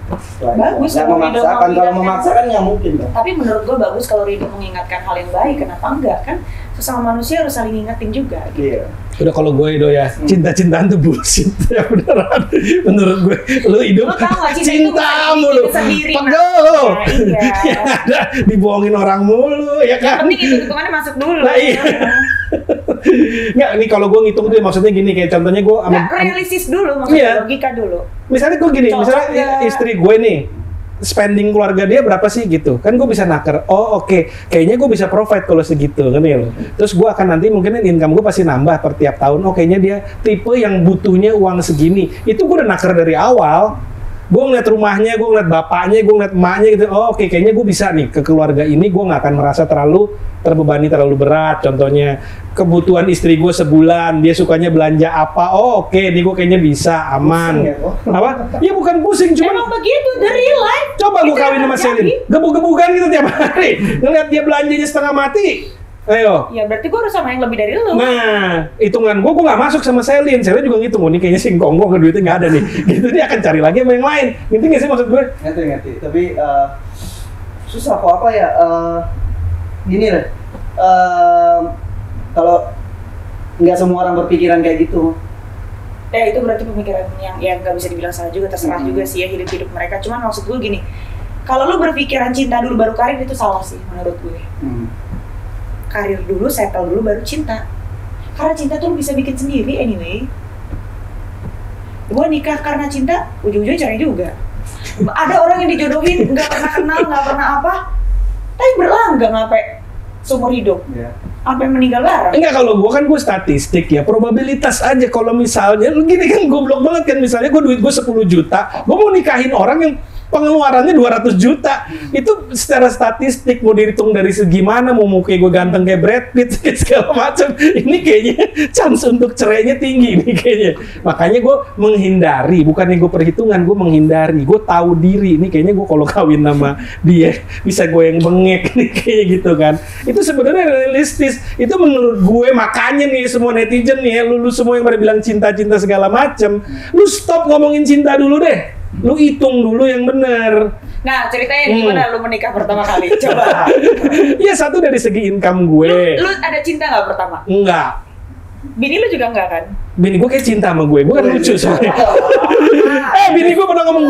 Bagus Nggak kalau Ridho memaksakan, kalau mengingatkan. memaksakan nggak mungkin dong. Tapi menurut gue bagus kalau Ridho mengingatkan hal yang baik, kenapa enggak kan? Sesama manusia harus saling ngingetin juga. Gitu. Iya. Udah kalau gue Ido ya, cinta-cintaan tuh bullshit ya beneran. Menurut gue, lu hidup Lu tahu nggak, cinta itu bukan cintamu diri lu, sendiri, pegel Mas. lu. Nah, iya. Yang ada dibohongin orang mulu, ya Yang kan? penting hitung-hitungannya masuk dulu. Nah, iya. Nggak, ini kalau gue ngitung tuh maksudnya gini, kayak contohnya gue Nggak, realistis dulu, maksudnya Iya. logika dulu. misalnya gue gini, Cocok misalnya nggak? istri gue nih, spending keluarga dia berapa sih gitu, kan gue bisa naker, oh oke, kayaknya gue bisa provide kalau segitu, kan ya loh. Terus gue akan nanti mungkin income gue pasti nambah per tiap tahun, oh kayaknya dia tipe yang butuhnya uang segini, itu gue udah naker dari awal. Gue ngeliat rumahnya, gue ngeliat bapaknya, gue ngeliat emaknya gitu, oh oke, kayaknya gue bisa nih ke keluarga ini, gue nggak akan merasa terlalu terbebani, terlalu berat. Contohnya kebutuhan istri gue sebulan, dia sukanya belanja apa, oh oke, ini gue kayaknya bisa, aman. Pusing ya, kok? Apa? Ya bukan pusing, cuma Emang begitu, dari real life. coba gue Itu kawin yang sama terjadi. Selin, gebuk-gebukan gitu tiap hari, ngeliat dia belanjanya setengah mati. Ayo. Ya berarti gue harus sama yang lebih dari lu. Nah, hitungan gue nggak masuk sama Selin juga ngitung, oh, ini kayaknya singkong gue duitnya nggak ada nih. Gitu dia akan cari lagi sama yang lain. Ngerti nggak sih maksud gue? Ngerti. Tapi susah kok apa ya? Gini deh. Kalau nggak semua orang berpikiran kayak gitu. Ya itu berarti pemikiran yang nggak bisa dibilang salah juga, terserah juga sih ya hidup mereka. Cuman maksud gue gini, kalau lu berpikiran cinta dulu baru karir itu salah sih menurut gue. Karir dulu, settle dulu, baru cinta. Karena cinta tuh lu bisa bikin sendiri anyway. Gue nikah karena cinta, ujung-ujungnya cerai juga. Ada orang yang dijodohin, nggak pernah kenal, nggak pernah apa, tapi berlanggeng sampai seumur hidup. Ya. Sampai meninggal bareng. Enggak, kalau gue kan gue statistik ya, probabilitas aja. Kalau misalnya, lu gini kan goblok banget kan, misalnya gue duit gue 10 juta, gue mau nikahin orang yang pengeluarannya 200 juta, itu secara statistik mau dihitung dari segi mana, mau kayak gue ganteng kayak Brad Pitt segala macam, ini kayaknya chance untuk cerainya tinggi nih kayaknya. Makanya gue menghindari, bukannya gue perhitungan, gue menghindari, gue tahu diri, ini kayaknya gue kalau kawin sama dia bisa gue yang bengek nih kayak gitu kan. Itu sebenarnya realistis, itu menurut gue. Makanya nih semua netizen nih ya, lu semua yang pada bilang cinta-cinta segala macam, lu stop ngomongin cinta dulu deh. Lu hitung dulu yang bener. Nah, ceritanya gimana lu menikah pertama kali? Coba. Iya, satu dari segi income gue. Lu ada cinta nggak pertama? Enggak. Bini lu juga nggak kan? Bini gue kayak cinta sama gue kan lucu soalnya. Bini gue pernah ngomong,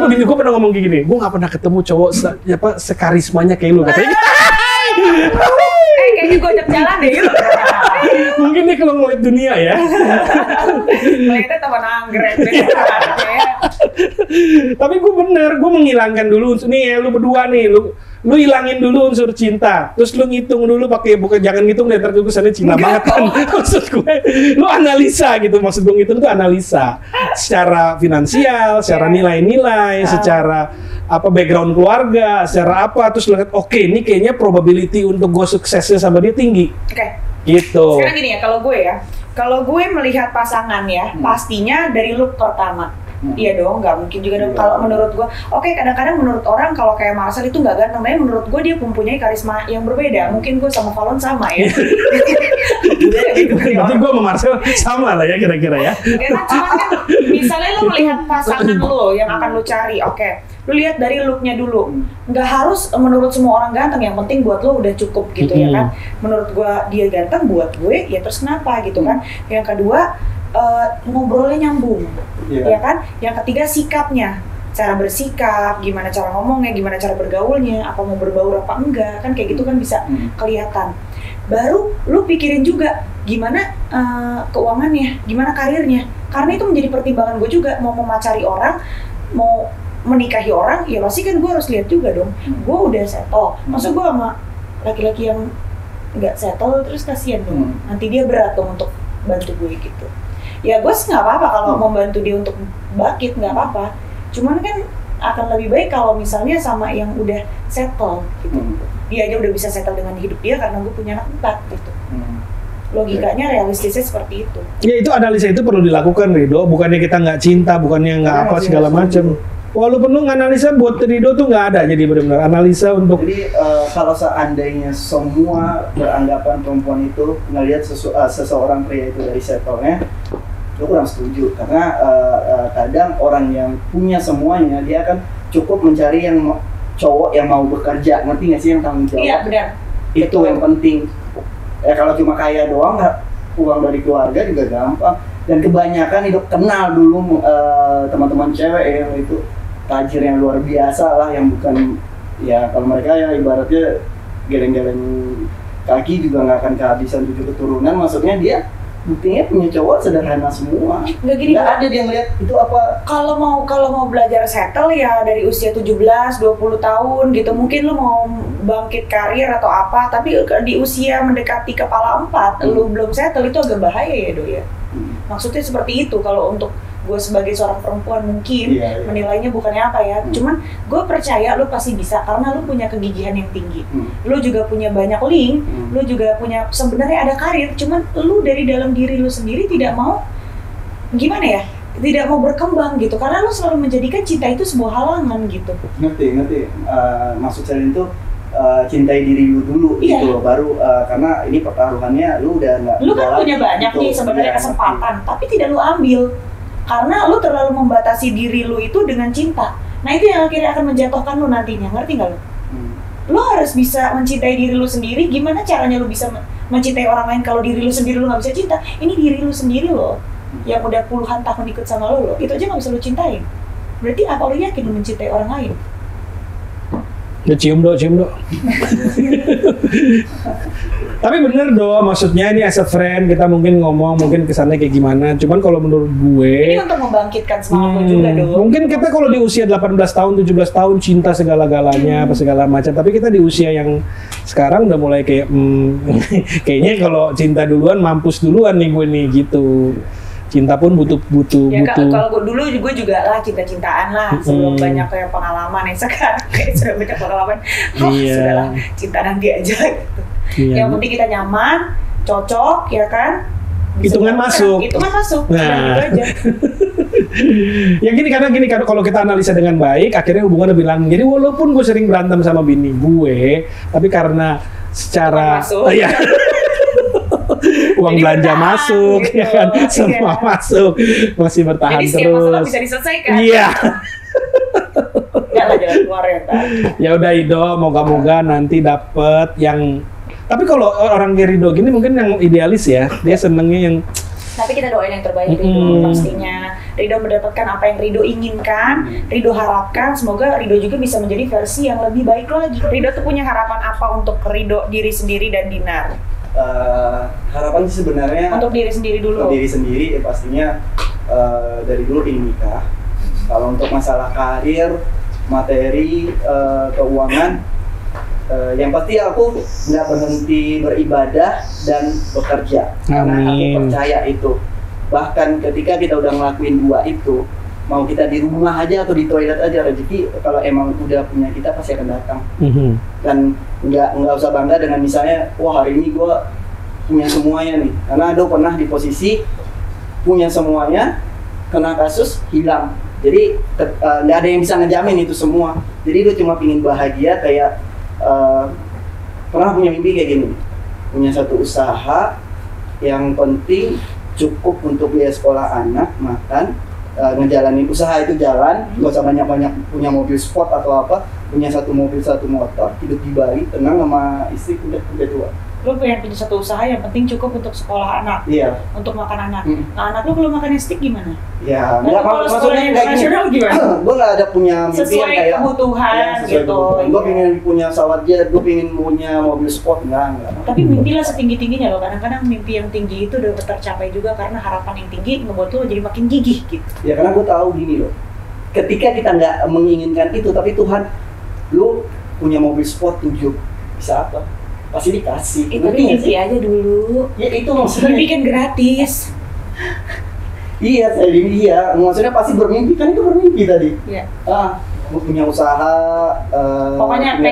bini gue pernah ngomong gini, gue nggak pernah ketemu cowok sekarismanya kayak lu, katanya. Kayaknya gue ajak jalan deh yuk. Mungkin dia kalau ngeliat dunia ya. Melihatnya teman anggrek. Tapi gue bener, gue menghilangkan dulu unsur, nih ya lu berdua nih, lu hilangin dulu unsur cinta, terus lu ngitung dulu bukan jangan ngitung deh, terus kesannya cinta banget kan. Maksud gue, lu analisa gitu, maksud gue ngitung tuh analisa secara finansial, secara nilai-nilai, secara background keluarga, secara apa, terus lu lihat oke, ini kayaknya probability untuk gue suksesnya sama dia tinggi. Oke. Gitu. Sekarang gini ya, kalau gue melihat pasangan ya, pastinya dari look pertama. Iya dong, nggak mungkin juga dong. Kalau menurut gue, oke, kadang-kadang menurut orang kalau kayak Marcel itu nggak ganteng, tapi menurut gue dia mempunyai karisma yang berbeda. Mungkin gue sama Valon sama ya. Berarti gue sama Marcel sama lah ya kira-kira ya. Karena cuman kan, misalnya lo melihat pasangan lo yang akan lo cari, oke, lo lihat dari looknya dulu. Nggak harus menurut semua orang ganteng, yang penting buat lo udah cukup gitu ya kan. Menurut gue dia ganteng, buat gue ya terus kenapa gitu kan. Yang kedua, ngobrolnya nyambung, ya kan? Yang ketiga sikapnya, cara bersikap, gimana cara ngomongnya, gimana cara bergaulnya, apa mau berbaur apa enggak, kan kayak gitu kan bisa kelihatan. Baru lu pikirin juga gimana keuangannya, gimana karirnya, karena itu menjadi pertimbangan gue juga. Mau memacari orang, mau menikahi orang, ya pasti kan gue harus lihat juga dong. Gue udah settle, maksud gue sama laki-laki yang nggak settle terus kasihan dong. Nanti dia berat dong untuk bantu gue gitu. Ya gue sih nggak apa-apa kalau membantu dia untuk bangkit, nggak apa-apa. Cuman kan akan lebih baik kalau misalnya sama yang udah settle gitu. Dia aja udah bisa settle dengan hidup dia karena gue punya anak 4 gitu. Logikanya realistisnya seperti itu. Ya itu analisa itu perlu dilakukan, Ridho. Bukannya kita nggak cinta, bukannya nggak apa segala macam. Walaupun lu nganalisa buat Ridho tuh nggak ada, jadi benar-benar analisa untuk. Jadi kalau seandainya semua beranggapan perempuan itu ngelihat seseorang pria itu dari settle-nya, gue kurang setuju. Karena kadang orang yang punya semuanya dia akan cukup mencari yang cowok yang mau bekerja, ngerti nggak sih, yang tanggung jawab. Iya benar. Itu yang penting. Ya kalau cuma kaya doang, nggak uang dari keluarga juga gampang. Dan kebanyakan itu kenal dulu teman-teman cewek yang itu tajir yang luar biasa lah, yang bukan ya kalau mereka ya ibaratnya geleng-geleng kaki juga nggak akan kehabisan 7 keturunan. Maksudnya dia buktinya punya cowok sederhana semua. Nggak gini, nggak ada dia ngeliat itu apa. Kalau mau belajar settle ya dari usia 17, 20 tahun gitu. Mungkin lu mau bangkit karir atau apa, tapi di usia mendekati kepala 4, lu belum settle, itu agak bahaya ya, Do ya. Maksudnya seperti itu. Kalau untuk gue sebagai seorang perempuan mungkin menilainya bukannya apa ya, cuman gue percaya lu pasti bisa karena lu punya kegigihan yang tinggi, lu juga punya banyak link, lu juga punya sebenarnya ada karir, cuman lu dari dalam diri lu sendiri tidak mau gimana ya, tidak mau berkembang gitu karena lu selalu menjadikan cinta itu sebuah halangan gitu. Ngerti. Maksud saya itu cintai diri lu dulu gitu loh, baru karena ini pertaruhannya lu udah nggak. Lu kan punya banyak nih sebenarnya kesempatan, tapi tidak lu ambil. Karena lu terlalu membatasi diri lu itu dengan cinta. Nah itu yang akhirnya akan menjatuhkan lu nantinya, ngerti nggak lu? Lu harus bisa mencintai diri lu sendiri. Gimana caranya lu bisa mencintai orang lain kalau diri lu sendiri lu nggak bisa cinta? Ini diri lu sendiri loh, yang udah puluhan tahun ikut sama lu, itu aja nggak bisa lu cintain. Berarti apa lu yakin lu mencintai orang lain? Ya cium dok. Tapi bener dong, maksudnya ini as a friend kita mungkin ngomong mungkin kesannya kayak gimana. Cuman kalau menurut gue ini untuk membangkitkan semangat lo juga dong. Mungkin kita kalau di usia 18 tahun, 17 tahun cinta segala-galanya, apa segala macam. Tapi kita di usia yang sekarang udah mulai kayak kayaknya kalau cinta duluan mampus duluan nih gue nih gitu. Cinta pun butuh. Kalau gue dulu gue juga lah cinta-cintaan lah sebelum banyak kayak pengalaman yang sekarang kayak sudah banyak pengalaman. Sudahlah cinta nanti aja gitu. Yang penting kita nyaman, cocok ya kan. Hitungan masuk. Nah, gitu aja. Ya gini karena kalau kita analisa dengan baik, akhirnya hubungan lebih langgeng. Jadi walaupun gue sering berantem sama bini gue, tapi karena secara uang belanja masuk, gitu, ya kan, semua masuk, masih bertahan terus. Jadi masalah bisa diselesaikan. Iya. Jangan keluar ya kan. Ya udah Ido, moga-moga nanti dapet yang. Tapi kalau orang kayak Rido gini mungkin yang idealis ya, dia senengnya yang. Tapi kita doain yang terbaik Rido pastinya. Rido mendapatkan apa yang Rido inginkan, Rido harapkan. Semoga Rido juga bisa menjadi versi yang lebih baik lagi. Rido tuh punya harapan apa untuk Rido diri sendiri dan Dinar? Harapan sih sebenarnya untuk diri sendiri dulu. Untuk diri sendiri ya pastinya dari dulu ingin nikah. Kalau untuk masalah karir, materi, keuangan, yang pasti aku nggak berhenti beribadah dan bekerja. Karena aku percaya itu. Bahkan ketika kita udah ngelakuin dua itu, mau kita di rumah aja atau di toilet aja, rezeki kalau emang udah punya kita pasti akan datang. Dan nggak usah bangga dengan misalnya, wah hari ini gue punya semuanya nih. Karena Ado pernah di posisi punya semuanya, kena kasus, hilang. Jadi nggak ada yang bisa ngejamin itu semua. Jadi gue cuma pingin bahagia kayak pernah punya mimpi kayak gini, punya satu usaha yang penting cukup untuk biaya sekolah anak, makan, ngejalanin usaha itu jalan, nggak usah banyak-banyak punya mobil sport atau apa, punya satu mobil satu motor, hidup di Bali, tenang sama istri udah tua. Lu pengen punya satu usaha yang penting cukup untuk sekolah anak, untuk makan anak. Nah anak lu kalau makan steak gimana? Ya, nggak maksudnya kayak gini. Gue nggak ada punya mimpi yang kayak kebutuhan gitu. Gue pengen punya pesawat jet, gue pengen punya mobil sport, enggak. Tapi mimpilah setinggi-tingginya loh. Kadang-kadang mimpi yang tinggi itu udah tercapai juga karena harapan yang tinggi ngebuat lu jadi makin gigih gitu. Ya karena gue tahu gini loh. Ketika kita nggak menginginkan itu, tapi Tuhan, lu punya mobil sport 7, bisa apa? Pasti dikasih. Itu mimpi aja dulu. Ya itu maksudnya. Mimpi kan gratis. Iya, maksudnya pasti bermimpi, kan itu bermimpi tadi. Iya. Punya usaha. Pokoknya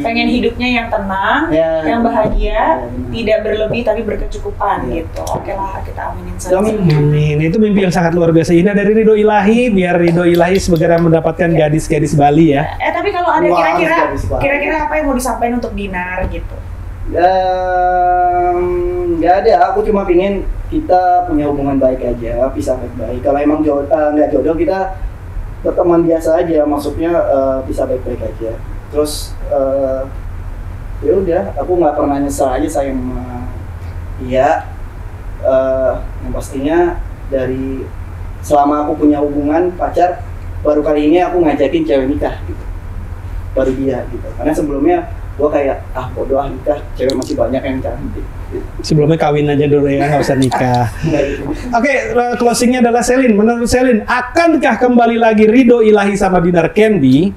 pengen hidupnya yang tenang, yang bahagia, tidak berlebih tapi berkecukupan gitu. Oke lah, kita aminin saja. Amin. Itu mimpi yang sangat luar biasa. Ini dari Ridho Ilahi, biar Ridho Ilahi segera mendapatkan gadis-gadis Bali ya. Tapi kalau ada kira-kira apa yang mau disampaikan untuk Dinar gitu? Nggak ada, aku cuma pingin kita punya hubungan baik aja, pisah baik-baik. Kalau emang nggak jodoh, kita berteman biasa aja, maksudnya bisa baik-baik aja. Terus ya udah, aku nggak pernah nyesal aja sayang sama dia. Yang pastinya dari selama aku punya hubungan pacar, baru kali ini aku ngajakin cewek nikah gitu. Baru dia gitu, karena sebelumnya gua kayak bodo nikah, cewek masih banyak yang cantik gitu. Sebelumnya kawin aja dulu ya, nggak usah nikah. Nggak gitu. Oke, closingnya adalah Selin. Menurut Selin, akankah kembali lagi Ridho Ilahi sama Dinar Candy?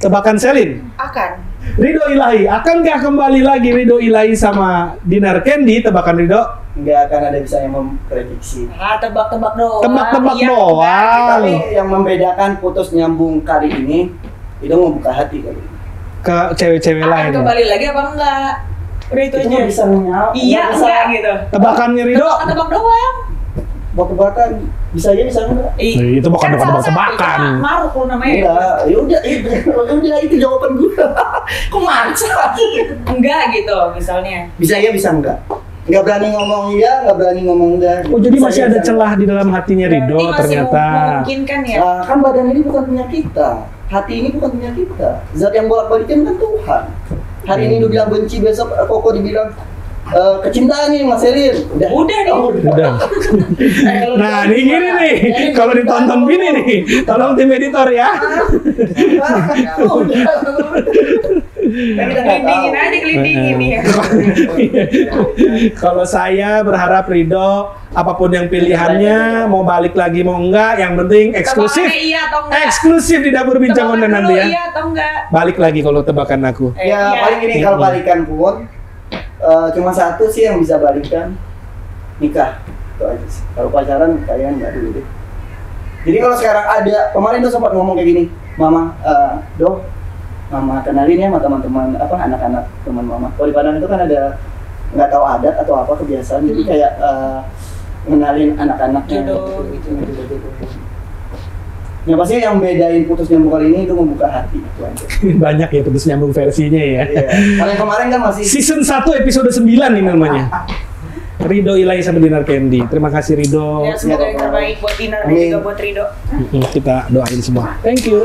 Tebakan Selin. Akan. Ridho Ilahi, akankah kembali lagi Ridho Ilahi sama Dinar Candy? Tebakan Ridho. Nggak akan ada bisa yang memprediksi. Tebak-tebak doang. Tebak-tebak Iya, doang. Tapi yang membedakan putus nyambung kali ini, itu mau buka hati kali ini. Ke cewek-cewek Akan lain. Ya? kembali lagi apa enggak? Udah itu Itu aja. mah bisa menyal. Iya, enggak gitu. Tebakannya Ridho. Tebak doang. Tebak-tebakan bisa aja bisa enggak. Itu bukan Kan salah satu, tebak-tebakan. cuma Maruk lu namanya. Enggak, ya udah itu jawaban gue. Kok maksa? Enggak gitu misalnya. Bisa ya bisa enggak. Nggak berani ngomong iya, nggak berani ngomong enggak. Oh, jadi Bisa masih ya, ada bisa celah di dalam hatinya Ridho Berarti masih ternyata. memungkinkan ya. enggak. Kan badan ini bukan punya kita. Hati ini bukan punya kita. Zat yang bolak-balikin kan Tuhan. Hari ini lu bilang benci, besok Koko dibilang kecintaan nih Mas Selin. Udah nih. Udah. Nah, ini gini nih. Kalau ditonton gini nih, tolong tim editor ya. Kelindingin aja, kelindingin nih. Kalau saya berharap Ridho, apapun yang pilihannya, mau balik lagi mau enggak, yang penting eksklusif. Tebakannya iya atau enggak? Eksklusif di dapur bincang Tebakan online dulu, nanti ya. iya atau enggak? Balik lagi kalau tebakan aku. Ya Iya. paling gini kalau balikan pun cuma satu sih yang bisa balikan, nikah. Itu aja sih. Kalau pacaran kalian nggak dulu deh. Jadi kalau sekarang ada, kemarin tuh sempat ngomong kayak gini, Mama, Mama kenalin ya sama teman-teman anak-anak teman Mama. Kalau di Padang itu kan ada nggak tahu adat atau apa kebiasaan, jadi kayak ngenalin anak-anaknya Jodoh. gitu. Yang pasti yang bedain putus nyambung kali ini itu membuka hati itu aja. Banyak ya putus nyambung versinya ya. Iya. Kalau yang kemarin kan masih Season 1 episode 9 ini namanya. Ridho Ilahi sama Dinar Candy. Terima kasih Ridho. Ya semoga yang terbaik buat Dinar dan Amin. juga buat Ridho. Kita doain semua. Thank you.